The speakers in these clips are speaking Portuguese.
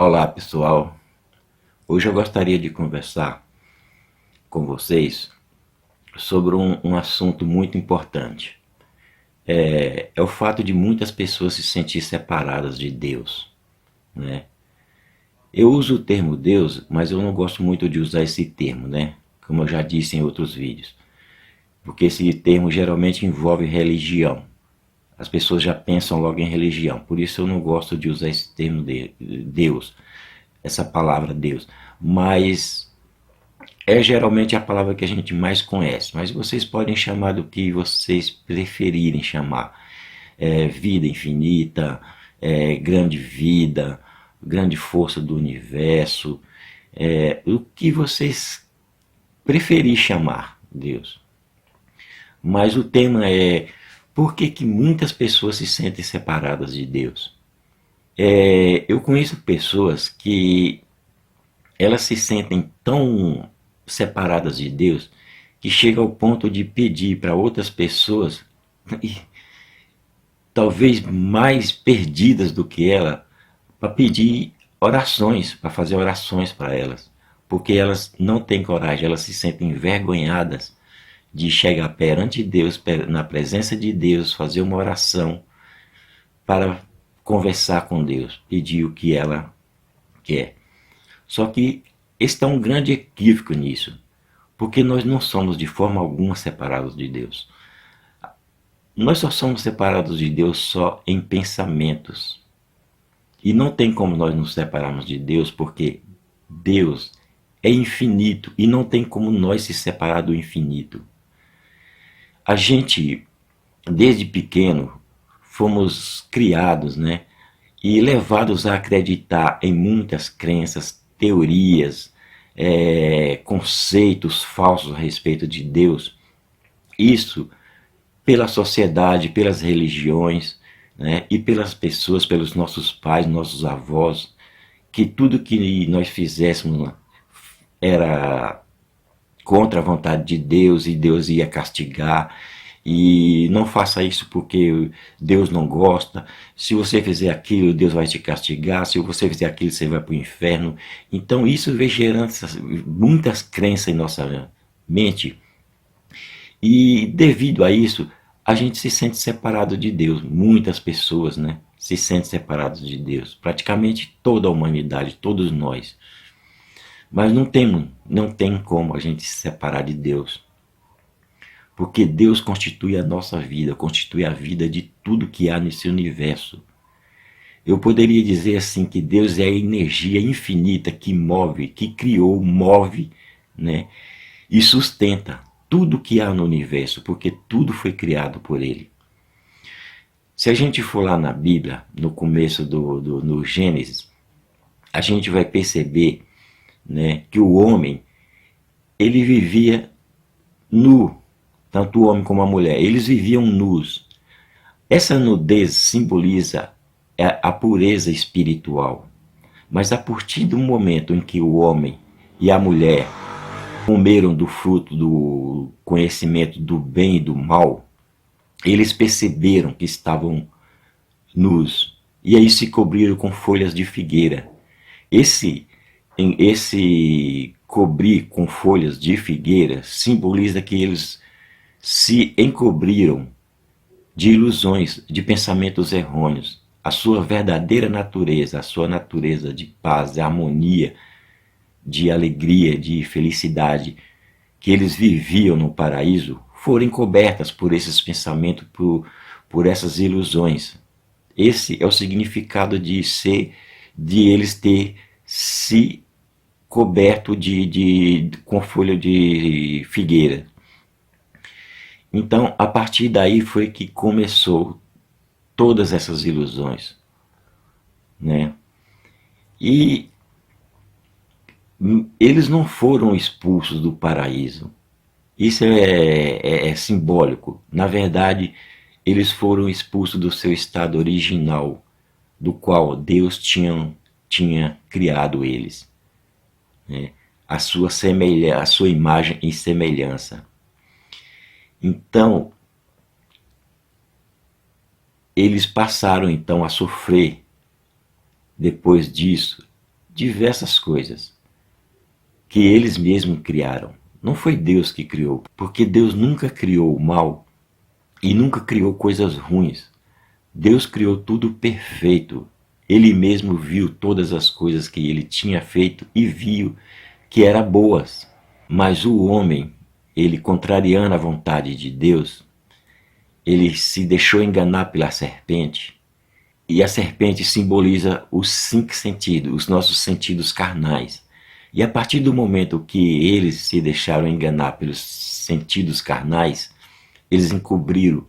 Olá pessoal, hoje eu gostaria de conversar com vocês sobre um assunto muito importante. É o fato de muitas pessoas se sentir separadas de Deus, né? Eu uso o termo Deus, mas eu não gosto muito de usar esse termo, né? Como eu já disse em outros vídeos, porque esse termo geralmente envolve religião. As pessoas já pensam logo em religião, por isso eu não gosto de usar esse termo de Deus, essa palavra Deus. Mas é geralmente a palavra que a gente mais conhece, mas vocês podem chamar do que vocês preferirem chamar. Vida infinita, grande vida, grande força do universo, o que vocês preferirem chamar Deus. Mas o tema é por que muitas pessoas se sentem separadas de Deus. Eu conheço pessoas que elas se sentem tão separadas de Deus que chega ao ponto de pedir para outras pessoas, e talvez mais perdidas do que ela, para pedir orações, para fazer orações para elas, porque elas não têm coragem, elas se sentem envergonhadas de chegar perante Deus, na presença de Deus, fazer uma oração para conversar com Deus, pedir o que ela quer. Só que está um grande equívoco nisso, porque nós não somos de forma alguma separados de Deus. Nós só somos separados de Deus só em pensamentos. E não tem como nós nos separarmos de Deus, porque Deus é infinito e não tem como nós se separar do infinito. A gente, desde pequeno, fomos criados, né? E levados a acreditar em muitas crenças, teorias, conceitos falsos a respeito de Deus. Isso pela sociedade, pelas religiões, né, e pelas pessoas, pelos nossos pais, nossos avós, que tudo que nós fizéssemos era contra a vontade de Deus e Deus ia castigar. E não faça isso porque Deus não gosta. Se você fizer aquilo, Deus vai te castigar. Se você fizer aquilo, você vai para o inferno. Então isso vem gerando muitas crenças em nossa mente. E devido a isso, a gente se sente separado de Deus. Muitas pessoas, né, se sentem separados de Deus. Praticamente toda a humanidade, todos nós. Mas não tem como a gente se separar de Deus. Porque Deus constitui a nossa vida, constitui a vida de tudo que há nesse universo. Eu poderia dizer assim que Deus é a energia infinita que move, que criou, move, né, e sustenta tudo que há no universo, porque tudo foi criado por Ele. Se a gente for lá na Bíblia, no começo no Gênesis, a gente vai perceber, né, que o homem ele vivia nu, tanto o homem como a mulher, eles viviam nus. Essa nudez simboliza a pureza espiritual. Mas a partir do momento em que o homem e a mulher comeram do fruto do conhecimento do bem e do mal, eles perceberam que estavam nus e aí se cobriram com folhas de figueira. Esse cobrir com folhas de figueira simboliza que eles se encobriram de ilusões, de pensamentos errôneos. A sua verdadeira natureza, a sua natureza de paz, de harmonia, de alegria, de felicidade que eles viviam no paraíso, foram encobertas por esses pensamentos, por essas ilusões. Esse é o significado de eles ter se coberto com folha de figueira. Então, a partir daí foi que começou todas essas ilusões, né? E eles não foram expulsos do paraíso. Isso é simbólico. Na verdade, eles foram expulsos do seu estado original, do qual Deus tinha criado eles, né? A sua imagem e semelhança. Então, eles passaram então a sofrer depois disso, diversas coisas que eles mesmos criaram. Não foi Deus que criou, porque Deus nunca criou o mal e nunca criou coisas ruins. Deus criou tudo perfeito. Ele mesmo viu todas as coisas que ele tinha feito e viu que eram boas. Mas o homem, ele contrariando a vontade de Deus, ele se deixou enganar pela serpente. E a serpente simboliza os 5 sentidos, os nossos sentidos carnais. E a partir do momento que eles se deixaram enganar pelos sentidos carnais, eles encobriram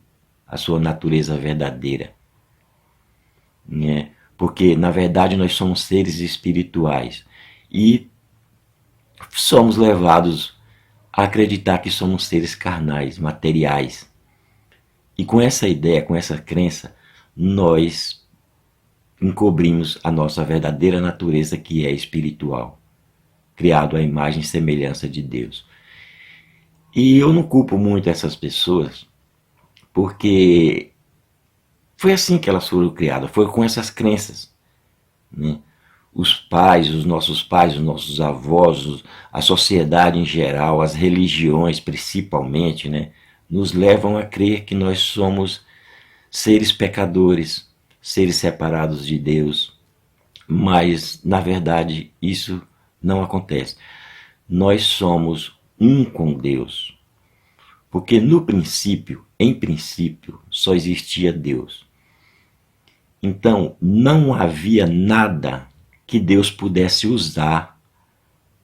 a sua natureza verdadeira. Né? Porque, na verdade, nós somos seres espirituais e somos levados a acreditar que somos seres carnais, materiais. E com essa ideia, com essa crença, nós encobrimos a nossa verdadeira natureza, que é espiritual, criado à imagem e semelhança de Deus. E eu não culpo muito essas pessoas, porque foi assim que elas foram criadas, foi com essas crenças. Né? Os nossos avós, a sociedade em geral, as religiões principalmente, né, nos levam a crer que nós somos seres pecadores, seres separados de Deus. Mas, na verdade, isso não acontece. Nós somos um com Deus. Porque no princípio, em princípio, só existia Deus. Então, não havia nada que Deus pudesse usar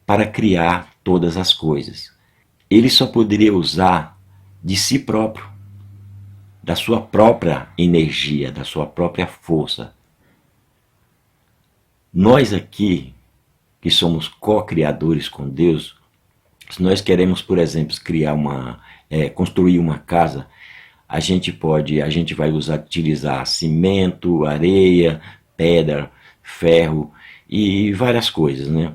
para criar todas as coisas. Ele só poderia usar de si próprio, da sua própria energia, da sua própria força. Nós aqui, que somos co-criadores com Deus, se nós queremos, por exemplo, construir uma casa, a gente vai utilizar cimento, areia, pedra, ferro e várias coisas, né?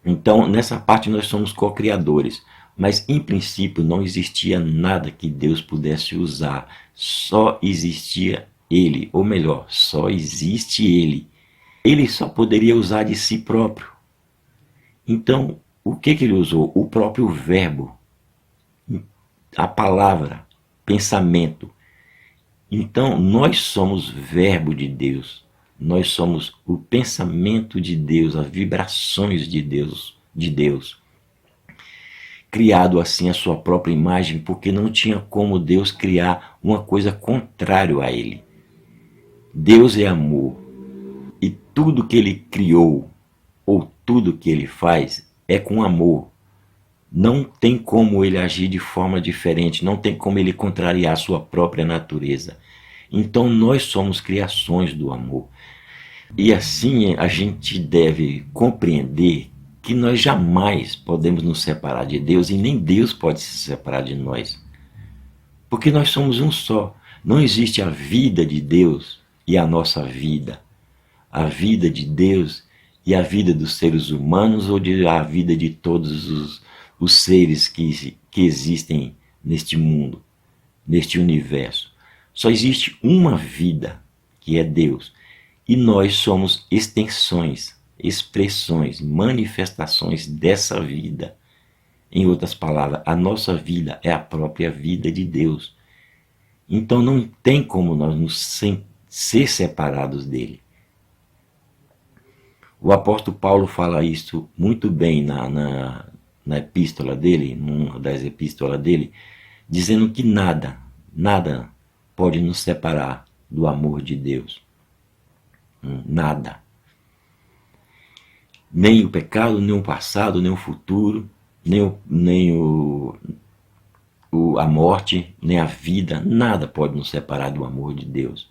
Então, nessa parte nós somos co-criadores, mas em princípio não existia nada que Deus pudesse usar, só existia Ele, ou melhor, só existe Ele. Ele só poderia usar de si próprio. Então, o que ele usou? O próprio verbo, a palavra, pensamento. Então, nós somos verbo de Deus. Nós somos o pensamento de Deus, as vibrações de Deus. Criado assim a sua própria imagem, porque não tinha como Deus criar uma coisa contrária a Ele. Deus é amor. E tudo que Ele criou, ou tudo que Ele faz, é com amor. Não tem como Ele agir de forma diferente, não tem como Ele contrariar a sua própria natureza. Então nós somos criações do amor. E assim a gente deve compreender que nós jamais podemos nos separar de Deus e nem Deus pode se separar de nós. Porque nós somos um só. Não existe a vida de Deus e a nossa vida. A vida de Deus e a vida dos seres humanos ou a vida de todos os seres que existem neste mundo, neste universo. Só existe uma vida, que é Deus. E nós somos extensões, expressões, manifestações dessa vida. Em outras palavras, a nossa vida é a própria vida de Deus. Então não tem como nós ser separados dele. O apóstolo Paulo fala isso muito bem na epístola dele, numa das epístolas dele, dizendo que nada pode nos separar do amor de Deus. Nada. Nem o pecado, nem o passado, nem o futuro, nem a morte, nem a vida, nada pode nos separar do amor de Deus.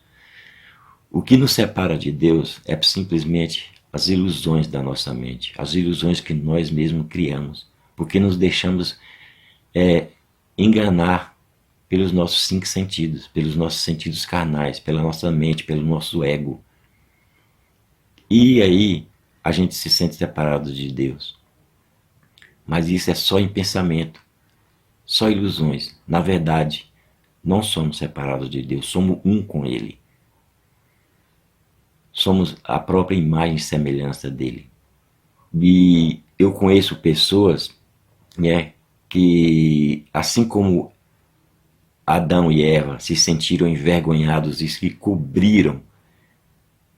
O que nos separa de Deus é simplesmente as ilusões da nossa mente, as ilusões que nós mesmos criamos, porque nos deixamos enganar pelos nossos 5 sentidos, pelos nossos sentidos carnais, pela nossa mente, pelo nosso ego. E aí a gente se sente separado de Deus. Mas isso é só em pensamento, só ilusões. Na verdade, não somos separados de Deus, somos um com Ele. Somos a própria imagem e semelhança dele. E eu conheço pessoas, né, que assim como Adão e Eva se sentiram envergonhados e se cobriram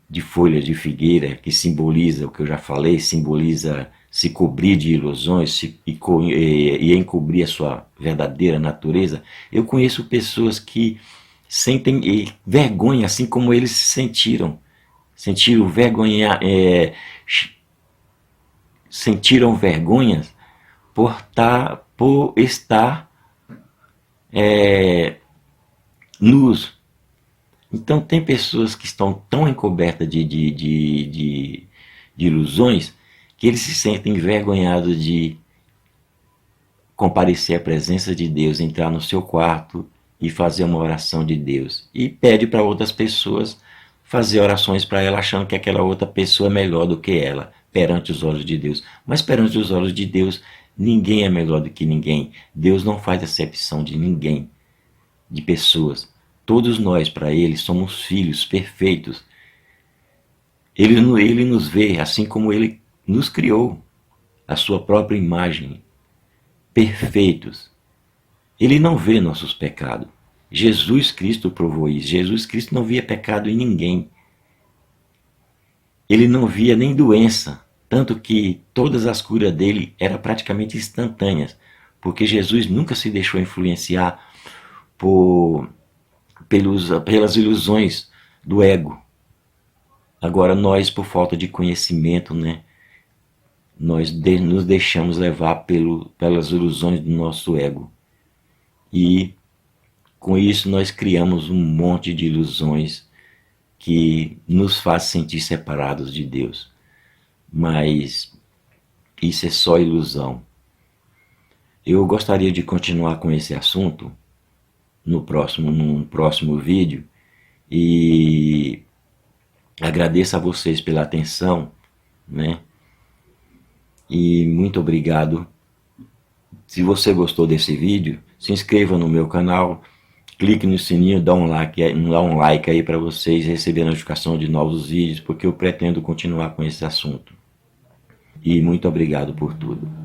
de folhas de figueira, que simboliza o que eu já falei, simboliza se cobrir de ilusões e encobrir a sua verdadeira natureza. Eu conheço pessoas que sentem vergonha, assim como eles se sentiram vergonha, sentiram vergonha por estar nus. Então tem pessoas que estão tão encobertas de ilusões que eles se sentem envergonhados de comparecer à presença de Deus, entrar no seu quarto e fazer uma oração de Deus. E pede para outras pessoas fazer orações para ela, achando que aquela outra pessoa é melhor do que ela, perante os olhos de Deus. Mas perante os olhos de Deus, ninguém é melhor do que ninguém. Deus não faz acepção de ninguém, de pessoas. Todos nós, para Ele, somos filhos perfeitos. Ele nos vê assim como Ele nos criou, a sua própria imagem, perfeitos. Ele não vê nossos pecados. Jesus Cristo provou isso. Jesus Cristo não via pecado em ninguém. Ele não via nem doença, tanto que todas as curas dele eram praticamente instantâneas, porque Jesus nunca se deixou influenciar pelas ilusões do ego. Agora nós, por falta de conhecimento, né, nós nos deixamos levar pelas ilusões do nosso ego. E com isso nós criamos um monte de ilusões que nos faz sentir separados de Deus. Mas isso é só ilusão. Eu gostaria de continuar com esse assunto num próximo vídeo, e agradeço a vocês pela atenção, né? E muito obrigado. Se você gostou desse vídeo, se inscreva no meu canal, clique no sininho, dá um like aí para vocês receberem a notificação de novos vídeos, porque eu pretendo continuar com esse assunto. E muito obrigado por tudo.